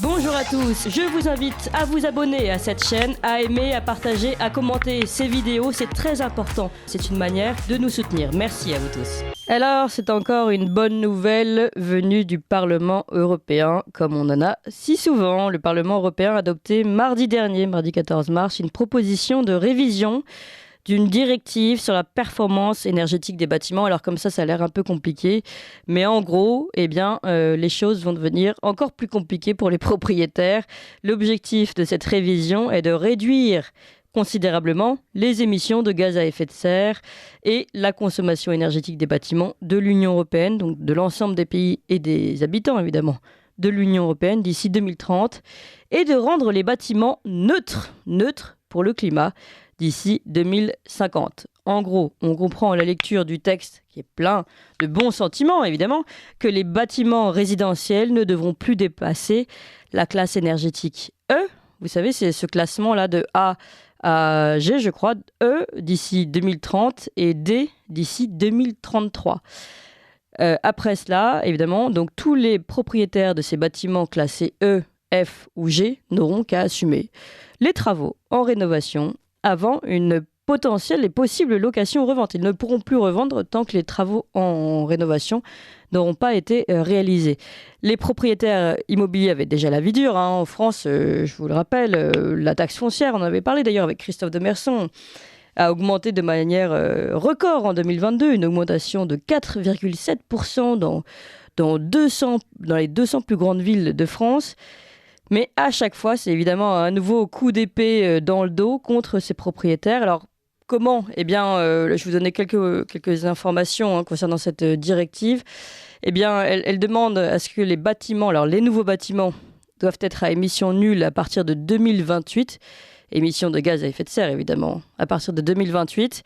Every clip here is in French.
Bonjour à tous, je vous invite à vous abonner à cette chaîne, à aimer, à partager, à commenter ces vidéos, c'est très important. C'est une manière de nous soutenir. Merci à vous tous. Alors, c'est encore une bonne nouvelle venue du Parlement européen, comme on en a si souvent. Le Parlement européen a adopté mardi dernier, mardi 14 mars, une proposition de révision d'une directive sur la performance énergétique des bâtiments. Alors comme ça a l'air un peu compliqué, mais en gros, les choses vont devenir encore plus compliquées pour les propriétaires. L'objectif de cette révision est de réduire considérablement les émissions de gaz à effet de serre et la consommation énergétique des bâtiments de l'Union européenne, donc de l'ensemble des pays et des habitants évidemment de l'Union européenne d'ici 2030, et de rendre les bâtiments neutres pour le climat d'ici 2050. En gros, on comprend à la lecture du texte, qui est plein de bons sentiments évidemment, que les bâtiments résidentiels ne devront plus dépasser la classe énergétique E. Vous savez, c'est ce classement-là de A à G, je crois, E d'ici 2030 et D d'ici 2033. Après cela, évidemment, donc tous les propriétaires de ces bâtiments classés E, F ou G n'auront qu'à assumer les travaux en rénovation avant une potentielle et possible location ou revente. Ils ne pourront plus revendre tant que les travaux en rénovation n'auront pas été réalisés. Les propriétaires immobiliers avaient déjà la vie dure. En France, je vous le rappelle, la taxe foncière, on en avait parlé d'ailleurs avec Christophe Demerson, a augmenté de manière record en 2022, une augmentation de 4,7% dans les 200 plus grandes villes de France. Mais à chaque fois, c'est évidemment un nouveau coup d'épée dans le dos contre ces propriétaires. Alors, comment ? Je vais vous donner quelques informations concernant cette directive. Elle demande à ce que les bâtiments, alors les nouveaux bâtiments, doivent être à émissions nulles à partir de 2028. Émissions de gaz à effet de serre, évidemment, à partir de 2028.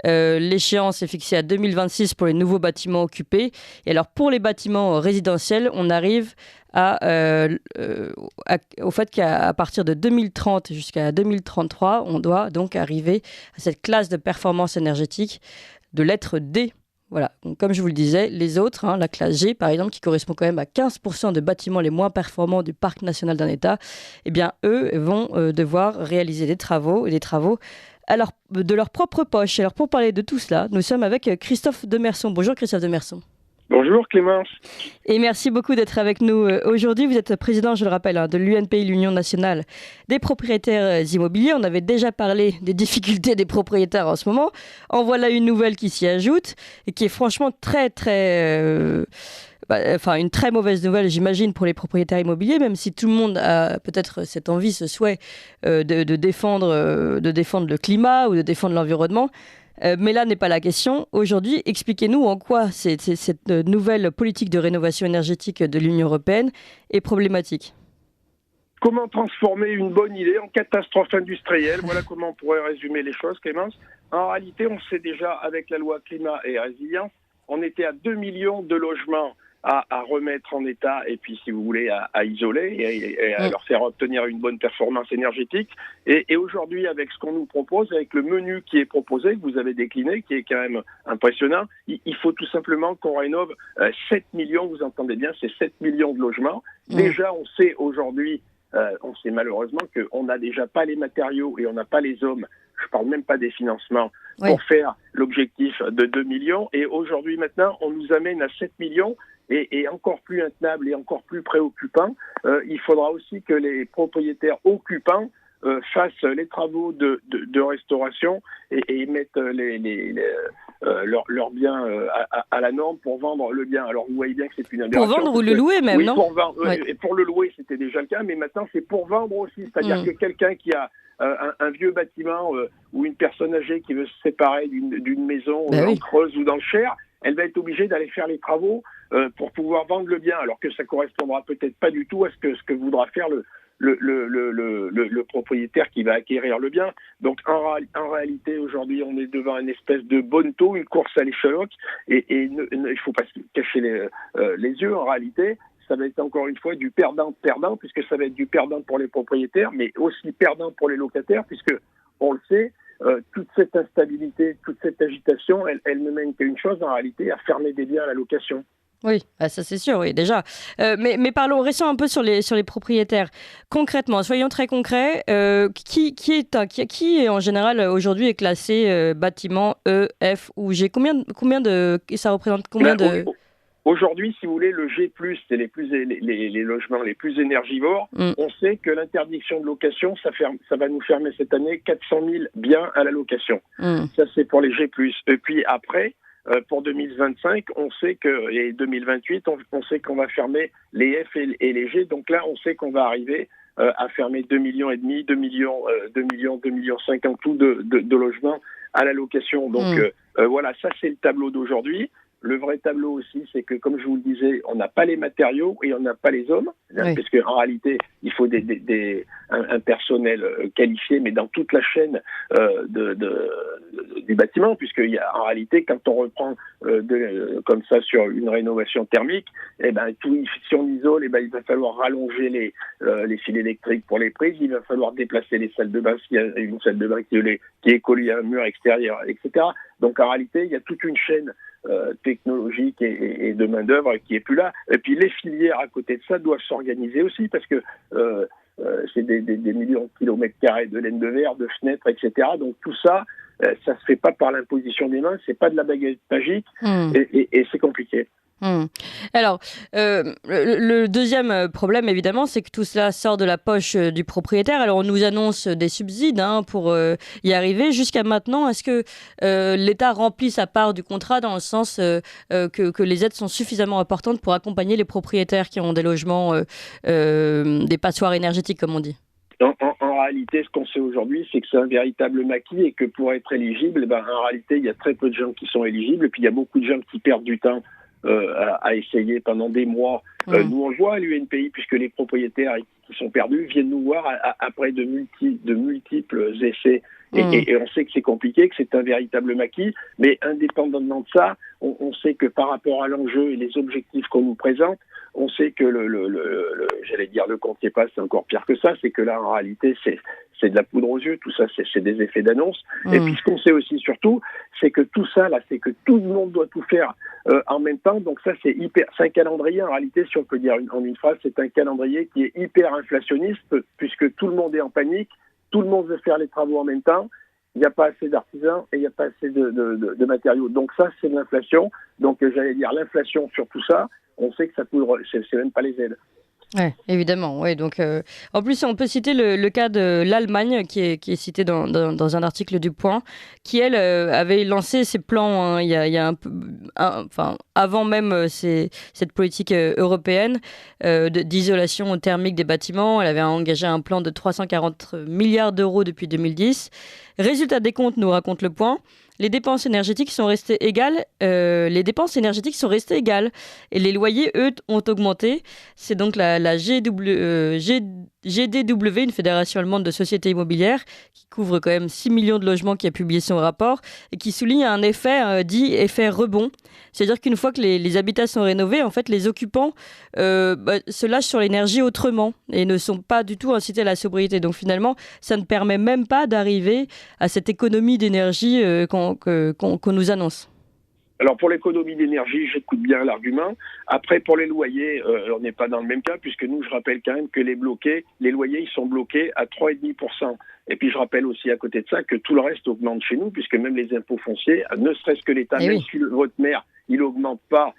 L'échéance est fixée à 2026 pour les nouveaux bâtiments occupés. Et alors, pour les bâtiments résidentiels, on arrive au fait qu'à partir de 2030 jusqu'à 2033, on doit donc arriver à cette classe de performance énergétique de lettre D. Voilà, donc, comme je vous le disais, les autres, la classe G par exemple, qui correspond quand même à 15% de bâtiments les moins performants du parc national d'un État, eux vont devoir réaliser des travaux de leur propre poche. Alors pour parler de tout cela, nous sommes avec Christophe Demerson. Bonjour Christophe Demerson. Bonjour Clémence. Et merci beaucoup d'être avec nous aujourd'hui. Vous êtes président, je le rappelle, de l'UNPI, l'Union nationale des propriétaires immobiliers. On avait déjà parlé des difficultés des propriétaires en ce moment. En voilà une nouvelle qui s'y ajoute et qui est franchement une très mauvaise nouvelle, j'imagine, pour les propriétaires immobiliers, même si tout le monde a peut-être cette envie, ce souhait de défendre le climat ou de défendre l'environnement. Mais là n'est pas la question. Aujourd'hui, expliquez-nous en quoi cette nouvelle politique de rénovation énergétique de l'Union européenne est problématique. Comment transformer une bonne idée en catastrophe industrielle ? Voilà comment on pourrait résumer les choses, Clémence. En réalité, on sait déjà, avec la loi climat et résilience, on était à 2 millions de logements à remettre en état et puis, si vous voulez, à isoler et à leur faire obtenir une bonne performance énergétique. Et aujourd'hui, avec ce qu'on nous propose, avec le menu qui est proposé, que vous avez décliné, qui est quand même impressionnant, il faut tout simplement qu'on rénove 7 millions, vous entendez bien, c'est 7 millions de logements. Déjà, on sait aujourd'hui, on sait malheureusement qu'on n'a déjà pas les matériaux et on n'a pas les hommes, je ne parle même pas des financements, pour faire l'objectif de 2 millions. Et aujourd'hui, maintenant, on nous amène à 7 millions. Et encore plus intenable et encore plus préoccupant, il faudra aussi que les propriétaires occupants fassent les travaux de restauration et mettent leurs biens à la norme pour vendre le bien. Alors vous voyez bien que c'est une aberration. Pour vendre ou le louer même, non ? Pour vendre, et pour le louer, c'était déjà le cas, mais maintenant c'est pour vendre aussi. C'est-à-dire que quelqu'un qui a un vieux bâtiment ou une personne âgée qui veut se séparer d'une maison en Creuse ou dans le Cher, elle va être obligée d'aller faire les travaux pour pouvoir vendre le bien, alors que ça correspondra peut-être pas du tout à ce que voudra faire le propriétaire qui va acquérir le bien. Donc en réalité, aujourd'hui, on est devant une espèce de bonneteau, une course à l'échalote, et il faut pas se cacher les yeux. En réalité, ça va être encore une fois du perdant-perdant, puisque ça va être du perdant pour les propriétaires, mais aussi perdant pour les locataires, puisque on le sait, toute cette instabilité, toute cette agitation, elle ne mène qu'à une chose en réalité, à fermer des biens à la location. Oui, ça c'est sûr, oui, déjà. Mais parlons, restons un peu sur les propriétaires. Concrètement, soyons très concrets. Qui en général aujourd'hui est classé bâtiment E, F ou G? Ça représente combien Ben, de... Aujourd'hui, si vous voulez, le G+, c'est les logements les plus énergivores. Hmm, On sait que l'interdiction de location, ça va nous fermer cette année 400 000 biens à la location. hmm, Ça, c'est pour les G+. Et puis après, pour 2025, on sait que, et 2028, on sait qu'on va fermer les F et les G. Donc là, on sait qu'on va arriver à fermer 2,5 millions, 2 millions 5 en tout de logements à la location. Donc hmm. voilà, ça c'est le tableau d'aujourd'hui. Le vrai tableau aussi, c'est que, comme je vous le disais, on n'a pas les matériaux et on n'a pas les hommes, Oui. parce qu'en réalité, il faut un personnel qualifié, mais dans toute la chaîne du bâtiment, en réalité, quand on reprend comme ça sur une rénovation thermique, si on isole, il va falloir rallonger les fils électriques pour les prises, il va falloir déplacer les salles de bain s'il y a une salle de bain qui est collée à un mur extérieur, etc. Donc en réalité, il y a toute une chaîne technologique et de main-d'œuvre qui est plus là. Et puis les filières à côté de ça doivent s'organiser aussi parce que c'est des millions de kilomètres carrés de laine de verre, de fenêtres, etc. Donc tout ça, ça se fait pas par l'imposition des mains, c'est pas de la baguette magique et c'est compliqué. Alors, le deuxième problème, évidemment, c'est que tout cela sort de la poche du propriétaire. Alors, on nous annonce des subsides pour y arriver. Jusqu'à maintenant, est-ce que l'État remplit sa part du contrat dans le sens que les aides sont suffisamment importantes pour accompagner les propriétaires qui ont des logements, des passoires énergétiques, comme on dit? En réalité, ce qu'on sait aujourd'hui, c'est que c'est un véritable maquis et que pour être éligible, en réalité, il y a très peu de gens qui sont éligibles et puis il y a beaucoup de gens qui perdent du temps à essayer pendant des mois. Nous, on le voit à l'UNPI, puisque les propriétaires qui sont perdus viennent nous voir après de multiples essais. Et on sait que c'est compliqué, que c'est un véritable maquis, mais indépendamment de ça, on sait que par rapport à l'enjeu et les objectifs qu'on nous présente, on sait que j'allais dire le compte n'y est pas, c'est encore pire que ça, c'est que là, en réalité, c'est de la poudre aux yeux, tout ça, c'est des effets d'annonce. Et puis ce qu'on sait aussi surtout, c'est que tout ça, là, c'est que tout le monde doit tout faire en même temps. Donc ça, c'est un calendrier, en réalité, si on peut dire en une phrase, c'est un calendrier qui est hyper inflationniste, puisque tout le monde est en panique, tout le monde veut faire les travaux en même temps, il n'y a pas assez d'artisans et il n'y a pas assez de matériaux. Donc ça, c'est de l'inflation. Donc j'allais dire l'inflation sur tout ça, on sait que ça coûte, c'est même pas les aides. Ouais, évidemment. Ouais, donc, en plus, on peut citer le cas de l'Allemagne, qui est cité dans un article du Point, qui, elle, avait lancé ses plans il y a un peu, avant même cette politique européenne d'isolation thermique des bâtiments. Elle avait engagé un plan de 340 milliards d'euros depuis 2010. Résultat des comptes, nous raconte le Point. Les dépenses énergétiques sont restées égales. Et les loyers, eux, ont augmenté. C'est donc la GDW, une fédération allemande de sociétés immobilières, qui couvre quand même 6 millions de logements, qui a publié son rapport et qui souligne un effet dit effet rebond. C'est-à-dire qu'une fois que les habitats sont rénovés, en fait, les occupants se lâchent sur l'énergie autrement et ne sont pas du tout incités à la sobriété. Donc finalement, ça ne permet même pas d'arriver à cette économie d'énergie qu'on nous annonce. Alors pour l'économie d'énergie, j'écoute bien l'argument. Après, pour les loyers, on n'est pas dans le même cas, puisque nous, je rappelle quand même que les loyers, ils sont bloqués à 3,5%. Et puis je rappelle aussi à côté de ça que tout le reste augmente chez nous, puisque même les impôts fonciers, ne serait-ce que l'État, même si votre maire, il n'augmente pas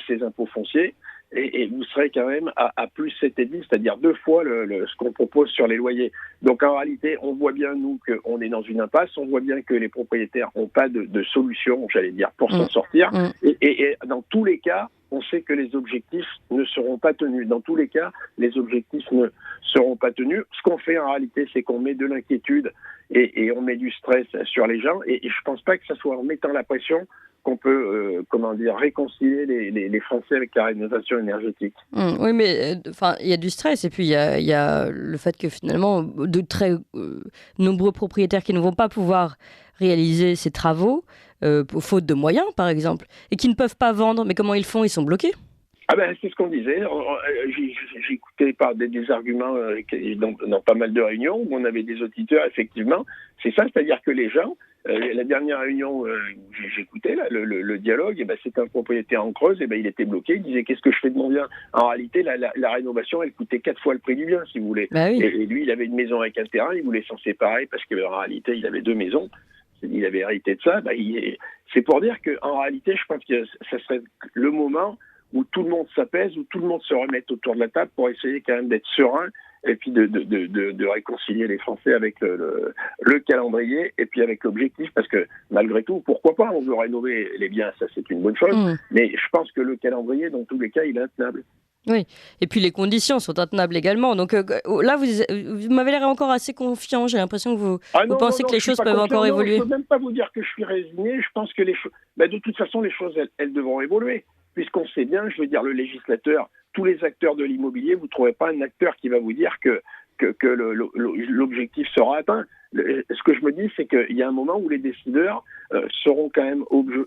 ses impôts fonciers, et vous serez quand même à plus 7,5, c'est-à-dire 2 fois ce qu'on propose sur les loyers. Donc en réalité, on voit bien, nous, qu'on est dans une impasse, on voit bien que les propriétaires n'ont pas de solution, j'allais dire, pour s'en sortir. Et dans tous les cas, on sait que les objectifs ne seront pas tenus. Dans tous les cas, les objectifs ne seront pas tenus. Ce qu'on fait en réalité, c'est qu'on met de l'inquiétude et on met du stress sur les gens. Et je ne pense pas que ce soit en mettant la pression qu'on peut, réconcilier les Français avec la rénovation énergétique. Oui, mais il y a du stress et puis il y a le fait que finalement, de très nombreux propriétaires qui ne vont pas pouvoir réaliser ces travaux, faute de moyens, par exemple, et qui ne peuvent pas vendre. Mais comment ils font? Ils sont bloqués. C'est ce qu'on disait. J'ai écouté des arguments dans pas mal de réunions où on avait des auditeurs, effectivement. C'est ça, c'est-à-dire que les gens, La dernière réunion où j'écoutais là, le dialogue, et ben, c'était un propriétaire en Creuse, et ben, il était bloqué, il disait qu'est-ce que je fais de mon bien. En réalité, la rénovation, elle coûtait 4 fois le prix du bien, si vous voulez. Bah oui. Et lui, il avait une maison avec un terrain, il voulait s'en séparer parce qu'en réalité, il avait 2 maisons. Il avait hérité de ça. Ben, c'est pour dire qu'en réalité, je pense que ça serait le moment où tout le monde s'apaise, où tout le monde se remette autour de la table pour essayer quand même d'être serein et puis de réconcilier les Français avec le calendrier et puis avec l'objectif, parce que malgré tout, pourquoi pas, on veut rénover les biens, ça c'est une bonne chose, mais je pense que le calendrier, dans tous les cas, il est intenable. Oui, et puis les conditions sont intenables également. Donc là, vous m'avez l'air encore assez confiant. J'ai l'impression que vous pensez que les choses peuvent encore évoluer. Je ne peux même pas vous dire que je suis résigné. Je pense que les choses, de toute façon, les choses, elles devront évoluer. Puisqu'on sait bien, je veux dire, le législateur, tous les acteurs de l'immobilier, vous ne trouverez pas un acteur qui va vous dire que l'objectif sera atteint. Ce que je me dis, c'est qu'il y a un moment où les décideurs seront quand même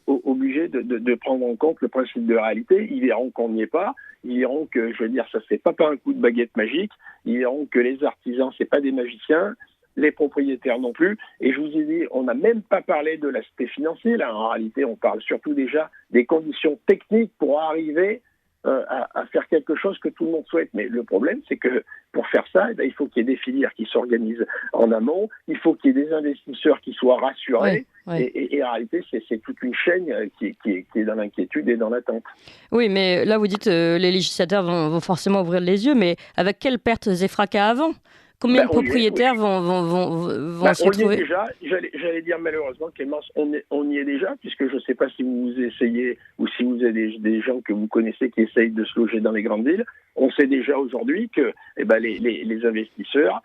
obligés de prendre en compte le principe de réalité. Ils verront qu'on n'y est pas. Ils verront que, je veux dire, ça ne se fait pas par un coup de baguette magique. Ils verront que les artisans, ce n'est pas des magiciens. Les propriétaires non plus. Et je vous ai dit, on n'a même pas parlé de l'aspect financier. Là, en réalité, on parle surtout déjà des conditions techniques pour arriver à faire quelque chose que tout le monde souhaite. Mais le problème, c'est que pour faire ça, il faut qu'il y ait des filières qui s'organisent en amont, il faut qu'il y ait des investisseurs qui soient rassurés. Oui. Et en réalité, c'est toute une chaîne qui est dans l'inquiétude et dans l'attente. Oui, mais là, vous dites les législateurs vont forcément ouvrir les yeux, mais avec quelles pertes et fracas avant ? Combien de propriétaires vont se retrouver ? Déjà, j'allais dire malheureusement, Clémence, on y est déjà, puisque je ne sais pas si vous essayez ou si vous avez des gens que vous connaissez qui essayent de se loger dans les grandes villes. On sait déjà aujourd'hui que les investisseurs,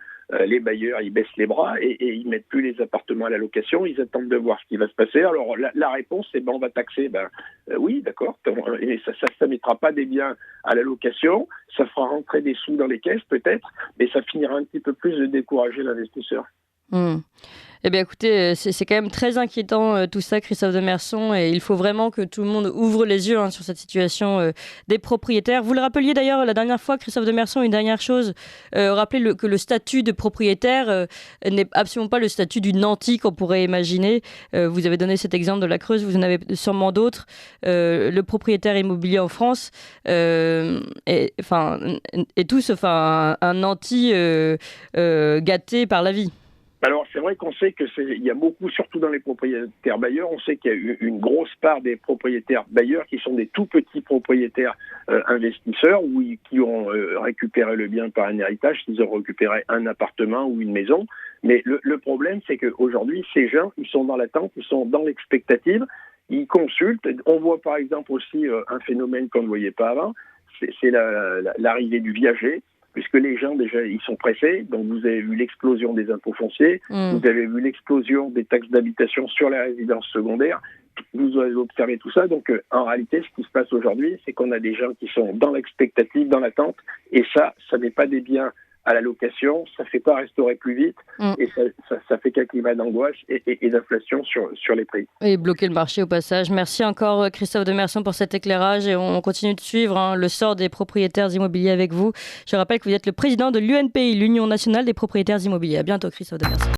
les bailleurs, ils baissent les bras et ils mettent plus les appartements à la location. Ils attendent de voir ce qui va se passer. Alors la réponse, c'est on va taxer. Oui, d'accord. Et ça mettra pas des biens à la location. Ça fera rentrer des sous dans les caisses peut-être, mais ça finira un petit peu plus de décourager l'investisseur. Eh bien écoutez, c'est quand même très inquiétant tout ça, Christophe Demerson, et il faut vraiment que tout le monde ouvre les yeux sur cette situation des propriétaires. Vous le rappeliez d'ailleurs la dernière fois, Christophe Demerson, une dernière chose, rappelez que le statut de propriétaire n'est absolument pas le statut du nanti qu'on pourrait imaginer. Vous avez donné cet exemple de la Creuse, vous en avez sûrement d'autres. Le propriétaire immobilier en France est tous un nanti gâté par la vie. Alors, c'est vrai qu'on sait il y a beaucoup, surtout dans les propriétaires bailleurs, on sait qu'il y a eu une grosse part des propriétaires bailleurs qui sont des tout petits propriétaires investisseurs qui ont récupéré le bien par un héritage, qu'ils ont récupéré un appartement ou une maison. Mais le problème, c'est qu'aujourd'hui, ces gens, ils sont dans l'attente, ils sont dans l'expectative, ils consultent. On voit par exemple aussi un phénomène qu'on ne voyait pas avant, c'est l'arrivée du viager. Puisque les gens, déjà, ils sont pressés. Donc, vous avez vu l'explosion des impôts fonciers. Vous avez vu l'explosion des taxes d'habitation sur les résidences secondaires. Vous avez observé tout ça. Donc, en réalité, ce qui se passe aujourd'hui, c'est qu'on a des gens qui sont dans l'expectative, dans l'attente. Et ça n'est pas des biens à la location. Ça ne fait pas restaurer plus vite. Et ça fait qu'un climat d'angoisse et d'inflation sur les prix. Et bloquer le marché au passage. Merci encore, Christophe Demerson, pour cet éclairage. Et on continue de suivre le sort des propriétaires immobiliers avec vous. Je rappelle que vous êtes le président de l'UNPI, l'Union nationale des propriétaires immobiliers. À bientôt, Christophe Demerson.